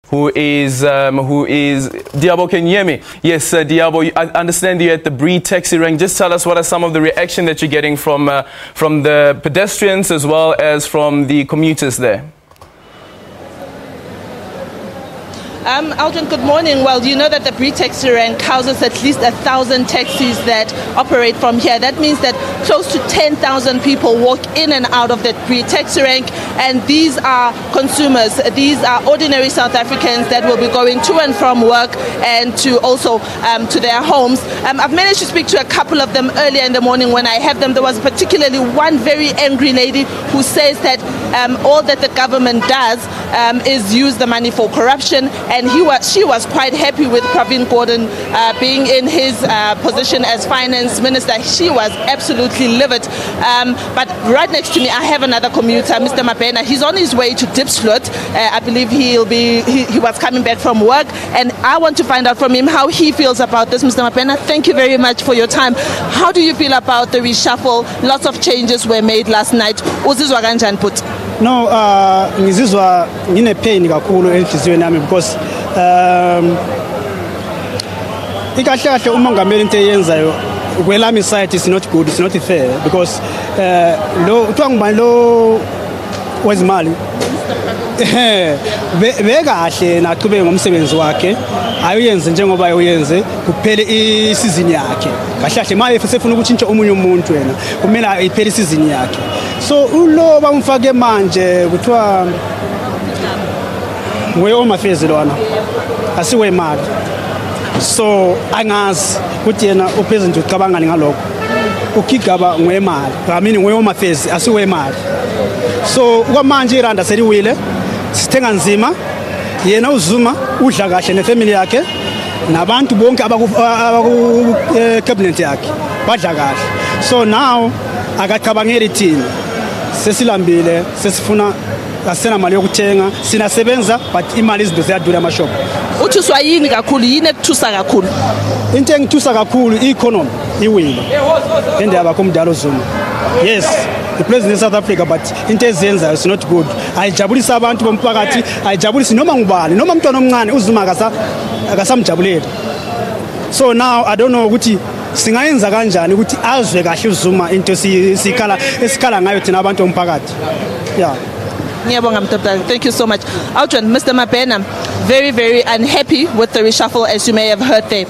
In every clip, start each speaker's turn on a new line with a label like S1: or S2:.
S1: who is Diabo, can you hear me? Yes, Diabo, I understand you're at the Bree taxi rank. Just tell us what are some of the reaction that you're getting from the pedestrians as well as from the commuters there.
S2: Aldrin, good morning. Well, you know that the Bree taxi rank houses at least 1,000 taxis that operate from here. That means that close to 10,000 people walk in and out of that Bree taxi rank, and these are consumers. These are ordinary South Africans that will be going to and from work and to also to their homes. I've managed to speak to a couple of them earlier in the morning when I have them. There was particularly one very angry lady who says that all that the government does is use the money for corruption, and she was quite happy with Pravin Gordhan being in his position as finance minister. She was absolutely livid. But right next to me, I have another commuter, Mr. Mabena. He's on his way to Diepsloot. I believe he was coming back from work, and I want to find out from him how he feels about this. Mr. Mabena, thank you very much for your time. How do you feel about the reshuffle? Lots of changes were made last night. Uzizwa kanjani put?
S3: No, ngizizwa ngine pain kakhulu enhliziyweni yami because ikahle kahle umongameli into eyenzayo kwelami side is not good, it's not fair, because lo uthiwa ngubani lo wezimali bekahle naqhubeke ngomsebenzi wakhe ayenze njengoba uyenze kuphele isizini yakhe kahle kahle manje sefuna ukutshintsha omunye umuntu wena kumele iphele isizini yakhe. So ulo bamfake manje kuthiwa we affairs lona asiwe imali, so angazi ukuthi yena upresident ucabangani ngalokho. Ukigaba ngwemali ngamini we affairs asiwe imali, so kwamanje iranda seliwile sithenga nzima. Yena uZuma udla kahle nefamily yakhe nabantu bonke abaku cabinet yakhe badla kahle, so now akacabangeli thina sesilambile sesifuna asena mali yokuthenga sinasebenza but imali izinto ziyadura amashop.
S2: Uthuswa yini kakhulu, yini ekuthusa kakhulu?
S3: Into engithusa kakhulu i-economy iwile endaba komdalo Zuma. Yes, the president of South Africa, but into ezenza is not good. Ayijabulisa abantu bomphakathi, ayijabulisi noma ngubani, noma umntwana omncane uZuma akasamjabulela. So now I don't know ukuthi singayenza kanjani ukuthi azwe kahle uZuma into esikhala ngayo thina abantu bomphakathi. Yeah.
S2: Thank you so much. Aldrin, Mr. Mabena, very, very unhappy with the reshuffle, as you may have heard there.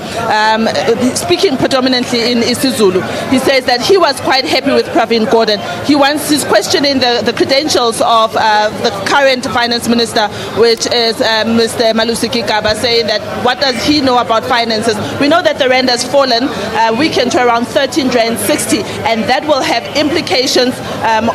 S2: Speaking predominantly in isiZulu, he says that he was quite happy with Pravin Gordhan. He's questioning the credentials of the current finance minister, which is Mr. Malusi Gigaba, saying that what does he know about finances? We know that the rand has fallen weekend to around 13.60, and that will have implications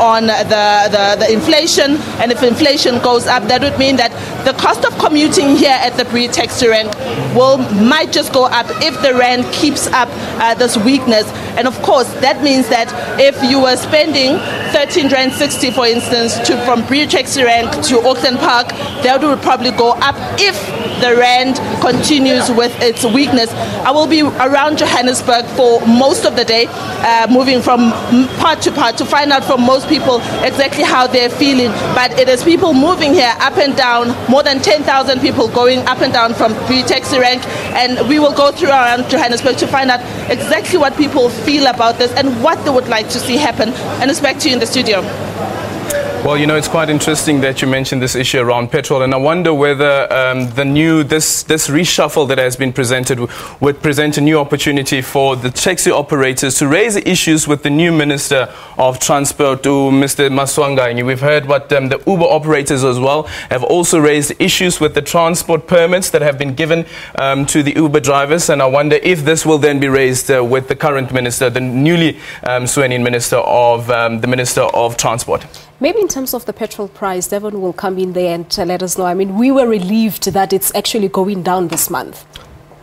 S2: on the inflation. And if inflation goes up, that would mean that the cost of commuting here at the Bree taxi rank might just go up if the rand keeps up this weakness. And of course, that means that if you were spending 13.60, for instance, from Bree taxi rank to Auckland Park, that would probably go up if the rand continues with its weakness. I will be around Johannesburg for most of the day, moving from part to part to find out from most people exactly how they're feeling. But it is people moving here up and down, more than 10,000 people going up and down from Bree taxi rank, and we will go through around Johannesburg to find out exactly what people feel about this and what they would like to see happen. And it's back to you in the studio.
S1: Well, you know, it's quite interesting that you mentioned this issue around petrol, and I wonder whether this reshuffle that has been presented would present a new opportunity for the taxi operators to raise issues with the new Minister of Transport, Mr. Maswanganyi. We've heard what the Uber operators as well have also raised issues with the transport permits that have been given to the Uber drivers, and I wonder if this will then be raised with the current minister, the newly sworn-in Minister of Transport.
S4: Maybe in terms of the petrol price, Devon will come in there and let us know. I mean, we were relieved that it's actually going down this month.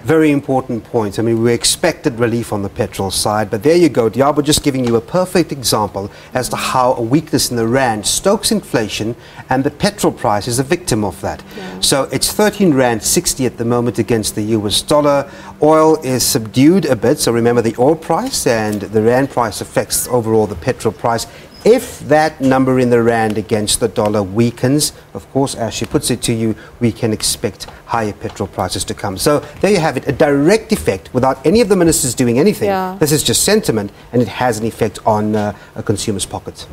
S5: Very important point. I mean, we expected relief on the petrol side, but there you go. Diabo just giving you a perfect example as to how a weakness in the rand stokes inflation, and the petrol price is a victim of that. Yeah. So it's 13 rand 60 at the moment against the US dollar. Oil is subdued a bit. So remember, the oil price and the rand price affects overall the petrol price. If that number in the rand against the dollar weakens, of course, as she puts it to you, we can expect higher petrol prices to come. So there you have it, a direct effect without any of the ministers doing anything.
S4: Yeah.
S5: This is just sentiment, and it has an effect on a consumer's pockets.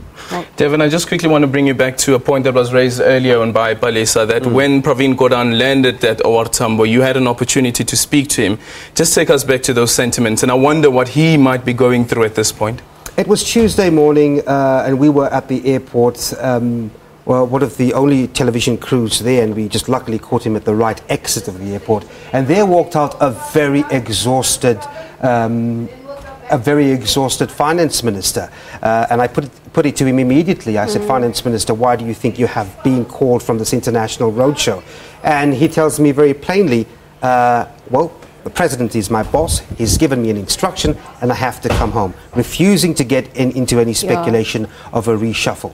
S1: Devin, I just quickly want to bring you back to a point that was raised earlier on by Palesa, that when Pravin Gordhan landed at OR Tambo, you had an opportunity to speak to him. Just take us back to those sentiments, and I wonder what he might be going through at this point.
S5: It was Tuesday morning, and we were at the airport, well, one of the only television crews there, and we just luckily caught him at the right exit of the airport. And there walked out a very exhausted finance minister. And I put it to him immediately. I said, Finance Minister, why do you think you have been called from this international roadshow? And he tells me very plainly, well, the president is my boss, he's given me an instruction, and I have to come home, refusing to get into any speculation of a reshuffle.